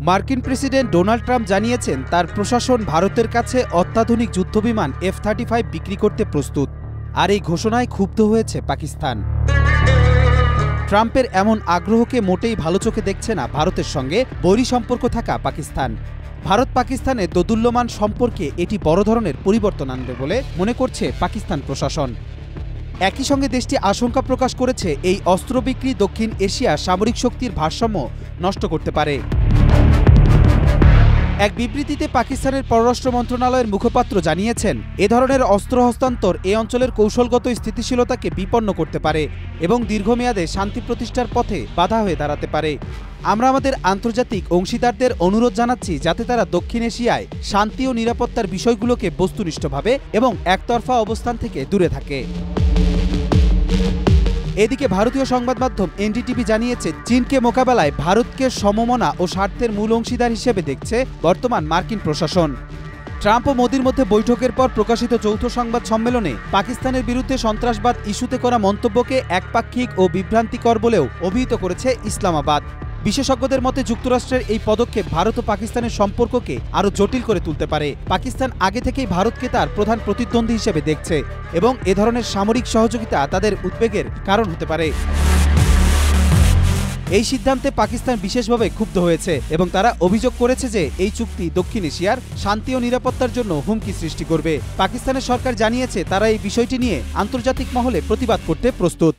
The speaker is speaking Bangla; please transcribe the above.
মার্কিন প্রেসিডেন্ট ডোনাল্ড ট্রাম্প জানিয়েছেন তার প্রশাসন ভারতের কাছে অত্যাধুনিক যুদ্ধবিমান F-35 বিক্রি করতে প্রস্তুত। আর এই ঘোষণায় ক্ষুব্ধ হয়েছে পাকিস্তান। ট্রাম্পের এমন আগ্রহকে মোটেই ভালো চোখে দেখছে না ভারতের সঙ্গে বৈরী সম্পর্ক থাকা পাকিস্তান। ভারত পাকিস্তানের দোদুল্যমান সম্পর্কে এটি বড় ধরনের পরিবর্তন আনবে বলে মনে করছে পাকিস্তান প্রশাসন। একই সঙ্গে দেশটি আশঙ্কা প্রকাশ করেছে এই অস্ত্র বিক্রি দক্ষিণ এশিয়া সামরিক শক্তির ভারসাম্য নষ্ট করতে পারে। এক বিবৃতিতে পাকিস্তানের পররাষ্ট্র মন্ত্রণালয়ের মুখপাত্র জানিয়েছেন, এ ধরনের অস্ত্র হস্তান্তর এ অঞ্চলের কৌশলগত স্থিতিশীলতাকে বিপন্ন করতে পারে এবং দীর্ঘমেয়াদে শান্তি প্রতিষ্ঠার পথে বাধা হয়ে দাঁড়াতে পারে। আমরা আমাদের আন্তর্জাতিক অংশীদারদের অনুরোধ জানাচ্ছি যাতে তারা দক্ষিণ এশিয়ায় শান্তি ও নিরাপত্তার বিষয়গুলোকে বস্তুনিষ্ঠভাবে এবং একতরফা অবস্থান থেকে দূরে থাকে। এদিকে ভারতীয় সংবাদ মাধ্যম NDTV জানিয়েছে, চীনকে মোকাবেলায় ভারতকে সমমনা ও স্বার্থের মূল অংশীদার হিসেবে দেখছে বর্তমান মার্কিন প্রশাসন। ট্রাম্প ও মোদির মধ্যে বৈঠকের পর প্রকাশিত যৌথ সংবাদ সম্মেলনে পাকিস্তানের বিরুদ্ধে সন্ত্রাসবাদ ইস্যুতে করা মন্তব্যকে একপাক্ষিক ও বিভ্রান্তিকর বলেও অভিহিত করেছে ইসলামাবাদ। বিশেষজ্ঞদের মতে যুক্তরাষ্ট্রের এই পদক্ষেপ ভারত ও পাকিস্তানের সম্পর্ককে আরও জটিল করে তুলতে পারে। পাকিস্তান আগে থেকেই ভারতকে তার প্রধান প্রতিদ্বন্দ্বী হিসেবে দেখছে এবং এ ধরনের সামরিক সহযোগিতা তাদের উদ্বেগের কারণ হতে পারে। এই সিদ্ধান্তে পাকিস্তান বিশেষভাবে ক্ষুব্ধ হয়েছে এবং তারা অভিযোগ করেছে যে এই চুক্তি দক্ষিণ এশিয়ার শান্তি ও নিরাপত্তার জন্য হুমকি সৃষ্টি করবে। পাকিস্তানের সরকার জানিয়েছে তারা এই বিষয়টি নিয়ে আন্তর্জাতিক মহলে প্রতিবাদ করতে প্রস্তুত।